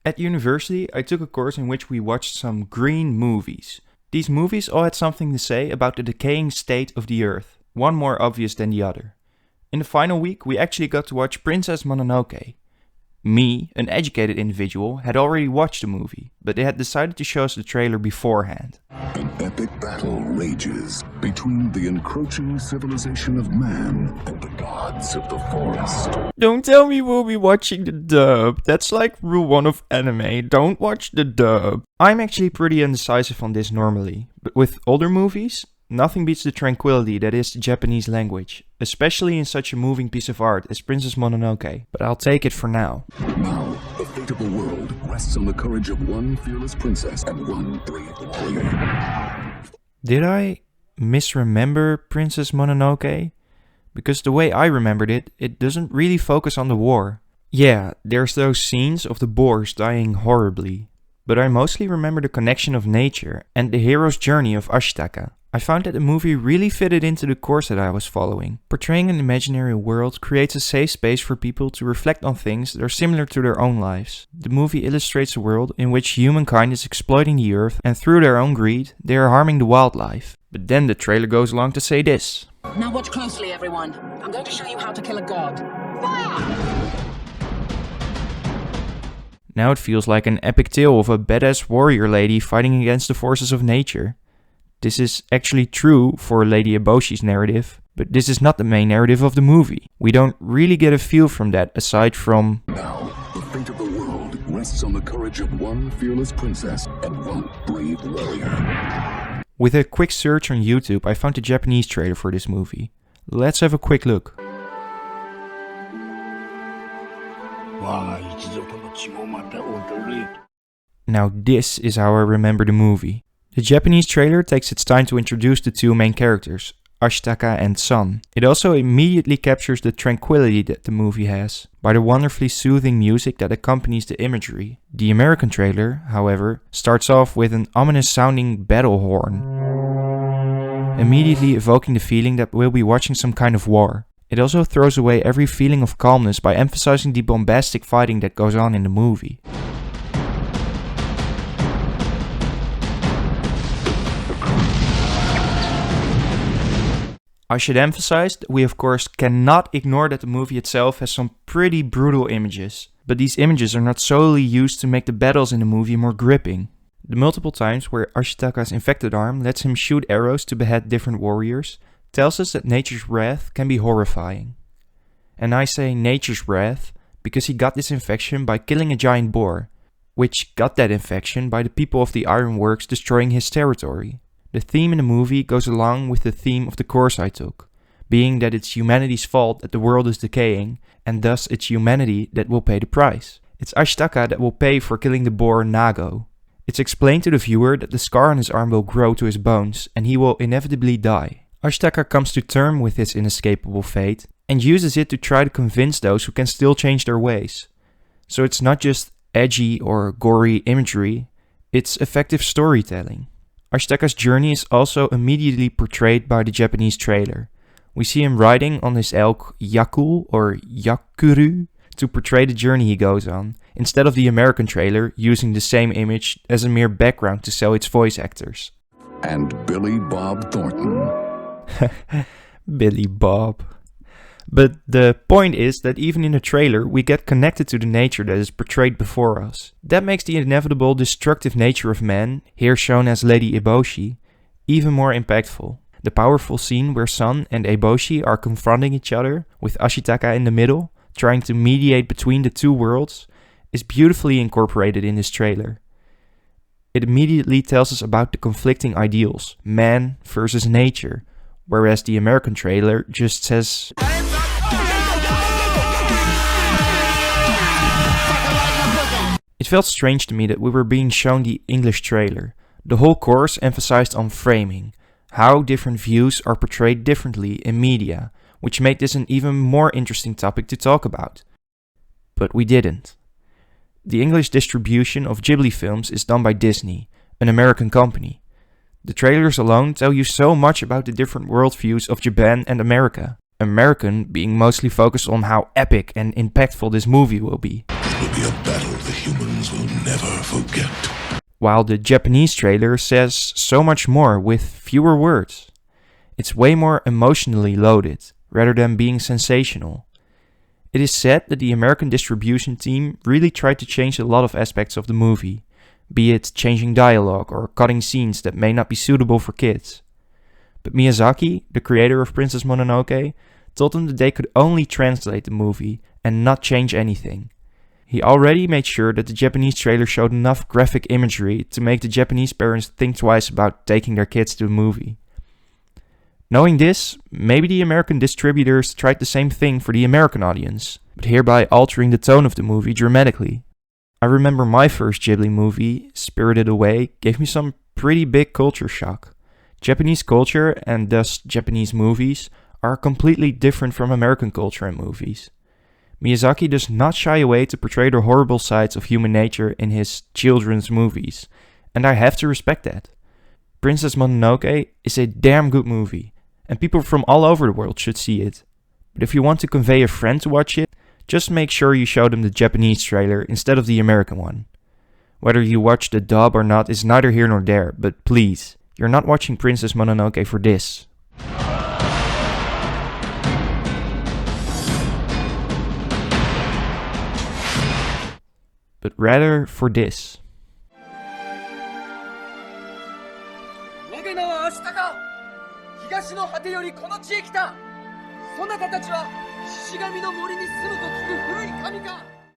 At university, I took a course in which we watched some green movies. These movies all had something to say about the decaying state of the earth, one more obvious than the other. In the final week, we actually got to watch Princess Mononoke. Me, an educated individual, had already watched the movie, but they had decided to show us the trailer beforehand. An epic battle rages between the encroaching civilization of man and the gods of the forest. Don't tell me we'll be watching the dub. That's like rule 1 of anime. Don't watch the dub. I'm actually pretty indecisive on this normally, but with older movies, nothing beats the tranquility that is the Japanese language, especially in such a moving piece of art as Princess Mononoke, but I'll take it for now. Now, the fate of the world rests on the courage of one fearless princess and one brave warrior. Did I misremember Princess Mononoke? Because the way I remembered it, it doesn't really focus on the war. Yeah, there's those scenes of the boars dying horribly, but I mostly remember the connection of nature and the hero's journey of Ashitaka. I found that the movie really fitted into the course that I was following. Portraying an imaginary world creates a safe space for people to reflect on things that are similar to their own lives. The movie illustrates a world in which humankind is exploiting the earth and through their own greed, they are harming the wildlife. But then the trailer goes along to say this. Now watch closely, everyone. I'm going to show you how to kill a god. Fire! Now it feels like an epic tale of a badass warrior lady fighting against the forces of nature. This is actually true for Lady Eboshi's narrative, but this is not the main narrative of the movie. We don't really get a feel from that aside from... Now, the fate of the world rests on the courage of one fearless princess and one brave warrior. With a quick search on YouTube, I found the Japanese trailer for this movie. Let's have a quick look. Now this is how I remember the movie. The Japanese trailer takes its time to introduce the two main characters, Ashitaka and Sun. It also immediately captures the tranquility that the movie has, by the wonderfully soothing music that accompanies the imagery. The American trailer, however, starts off with an ominous sounding battle horn, immediately evoking the feeling that we'll be watching some kind of war. It also throws away every feeling of calmness by emphasizing the bombastic fighting that goes on in the movie. I should emphasize that we of course cannot ignore that the movie itself has some pretty brutal images, but these images are not solely used to make the battles in the movie more gripping. The multiple times where Ashitaka's infected arm lets him shoot arrows to behead different warriors tells us that nature's wrath can be horrifying. And I say nature's wrath because he got this infection by killing a giant boar, which got that infection by the people of the ironworks destroying his territory. The theme in the movie goes along with the theme of the course I took, being that it's humanity's fault that the world is decaying, and thus it's humanity that will pay the price. It's Ashitaka that will pay for killing the boar Nago. It's explained to the viewer that the scar on his arm will grow to his bones, and he will inevitably die. Ashitaka comes to terms with his inescapable fate, and uses it to try to convince those who can still change their ways. So it's not just edgy or gory imagery, it's effective storytelling. Ashitaka's journey is also immediately portrayed by the Japanese trailer. We see him riding on his elk Yakul or Yakuru to portray the journey he goes on, instead of the American trailer using the same image as a mere background to sell its voice actors. And Billy Bob Thornton. Billy Bob. But the point is that even in the trailer we get connected to the nature that is portrayed before us. That makes the inevitable destructive nature of man, here shown as Lady Eboshi, even more impactful. The powerful scene where Sun and Eboshi are confronting each other, with Ashitaka in the middle, trying to mediate between the two worlds, is beautifully incorporated in this trailer. It immediately tells us about the conflicting ideals, man versus nature, whereas the American trailer just says... It felt strange to me that we were being shown the English trailer. The whole course emphasized on framing, how different views are portrayed differently in media, which made this an even more interesting topic to talk about. But we didn't. The English distribution of Ghibli films is done by Disney, an American company. The trailers alone tell you so much about the different worldviews of Japan and America. American being mostly focused on how epic and impactful this movie will be. It will be a battle the humans will never forget. While the Japanese trailer says so much more with fewer words. It's way more emotionally loaded, rather than being sensational. It is said that the American distribution team really tried to change a lot of aspects of the movie, be it changing dialogue or cutting scenes that may not be suitable for kids. But Miyazaki, the creator of Princess Mononoke, told them that they could only translate the movie and not change anything. He already made sure that the Japanese trailer showed enough graphic imagery to make the Japanese parents think twice about taking their kids to the movie. Knowing this, maybe the American distributors tried the same thing for the American audience, but hereby altering the tone of the movie dramatically. I remember my first Ghibli movie, Spirited Away, gave me some pretty big culture shock. Japanese culture, and thus Japanese movies, are completely different from American culture and movies. Miyazaki does not shy away to portray the horrible sides of human nature in his children's movies, and I have to respect that. Princess Mononoke is a damn good movie, and people from all over the world should see it. But if you want to convey a friend to watch it, just make sure you show them the Japanese trailer instead of the American one. Whether you watch the dub or not is neither here nor there, but please, you're not watching Princess Mononoke for this. But rather for this. 我が名はアシタカ。東の果てよりこの地へ来た。そなたたちは獅子神の森に住むと聞く古い神か。